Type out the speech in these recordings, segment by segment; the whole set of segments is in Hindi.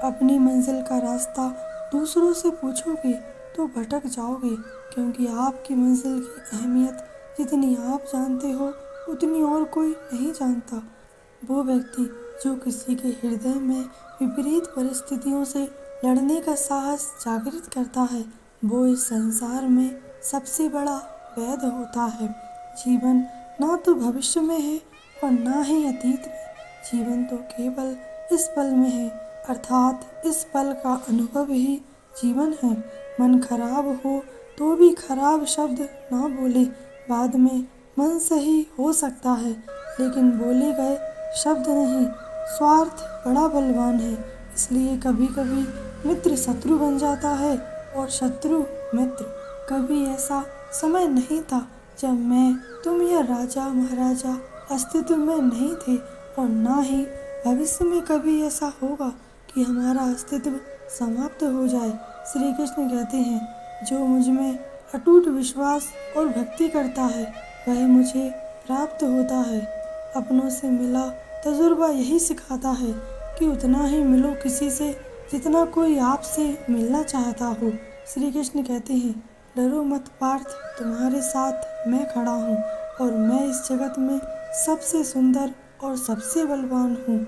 अपनी मंजिल का रास्ता दूसरों से पूछोगे तो भटक जाओगे, क्योंकि आपकी मंजिल की अहमियत जितनी आप जानते हो उतनी और कोई नहीं जानता। वो व्यक्ति जो किसी के हृदय में विपरीत परिस्थितियों से लड़ने का साहस जागृत करता है, वो इस संसार में सबसे बड़ा वैद्य होता है। जीवन ना तो भविष्य में है और ना ही अतीत में, जीवन तो केवल इस पल में है, अर्थात इस पल का अनुभव ही जीवन है। मन खराब हो तो भी खराब शब्द ना बोले, बाद में मन सही हो सकता है, लेकिन बोले गए शब्द नहीं। स्वार्थ बड़ा बलवान है, इसलिए कभी कभी मित्र शत्रु बन जाता है और शत्रु मित्र। कभी ऐसा समय नहीं था जब मैं, तुम या राजा महाराजा अस्तित्व में नहीं थे, और ना ही भविष्य में कभी ऐसा होगा कि हमारा अस्तित्व समाप्त हो जाए। श्री कृष्ण कहते हैं, जो मुझ में अटूट विश्वास और भक्ति करता है वह मुझे प्राप्त होता है। अपनों से मिला तजुर्बा यही सिखाता है कि उतना ही मिलो किसी से जितना कोई आपसे मिलना चाहता हो। श्री कृष्ण कहते हैं, डरो मत पार्थ, तुम्हारे साथ मैं खड़ा हूँ और मैं इस जगत में सबसे सुंदर और सबसे बलवान हूँ।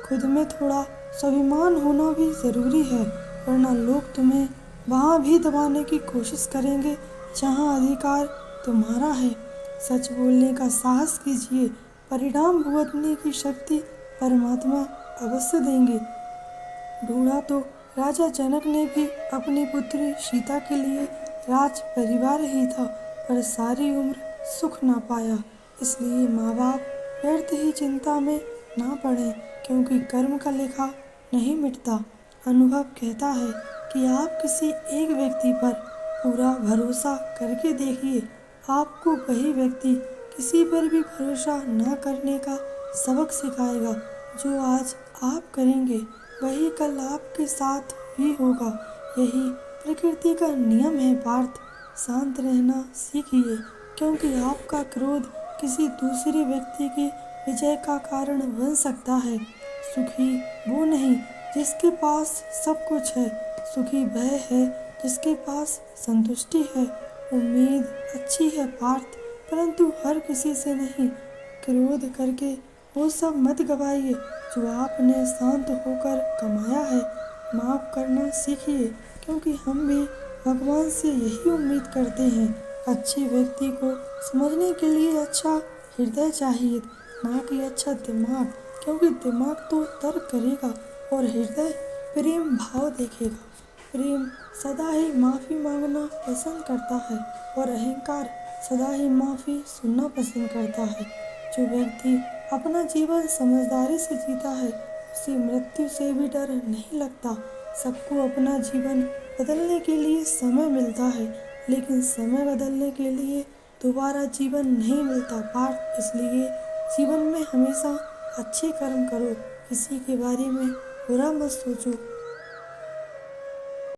खुद में थोड़ा स्वाभिमान होना भी ज़रूरी है, वरना लोग तुम्हें वहाँ भी दबाने की कोशिश करेंगे जहाँ अधिकार तुम्हारा है। सच बोलने का साहस कीजिए, परिणाम भुगतने की शक्ति परमात्मा अवश्य देंगे। ढूंढा तो राजा जनक ने भी अपनी पुत्री सीता के लिए राज परिवार ही था, पर सारी उम्र सुख ना पाया। इसलिए माँ बाप व्यर्थ ही चिंता में ना पड़े, क्योंकि कर्म का लेखा नहीं मिटता। अनुभव कहता है कि आप किसी एक व्यक्ति पर पूरा भरोसा करके देखिए, आपको वही व्यक्ति किसी पर भी भरोसा ना करने का सबक सिखाएगा। जो आज आप करेंगे वही कल आपके साथ भी होगा। यही प्रकृति का नियम है पार्थ। शांत रहना सीखिए, क्योंकि आपका क्रोध किसी दूसरे व्यक्ति की विजय का कारण बन सकता है। सुखी वो नहीं जिसके पास सब कुछ है, सुखी वह है जिसके पास संतुष्टि है। उम्मीद अच्छी है पार्थ, परंतु हर किसी से नहीं। क्रोध करके वो सब मत गवाइए जो आपने शांत होकर कमाया है। माफ़ करना सीखिए, क्योंकि हम भी भगवान से यही उम्मीद करते हैं। अच्छे व्यक्ति को समझने के लिए अच्छा हृदय चाहिए, ना कि अच्छा दिमाग, क्योंकि दिमाग तो तर्क करेगा और हृदय प्रेम भाव देखेगा। प्रेम सदा ही माफ़ी मांगना पसंद करता है और अहंकार सदा ही माफ़ी सुनना पसंद करता है। जो व्यक्ति अपना जीवन समझदारी से जीता है उसे मृत्यु से भी डर नहीं लगता। सबको अपना जीवन बदलने के लिए समय मिलता है, लेकिन समय बदलने के लिए दोबारा जीवन नहीं मिलता पार्थ। इसलिए जीवन में हमेशा अच्छे कर्म करो, किसी के बारे में बुरा मत सोचो।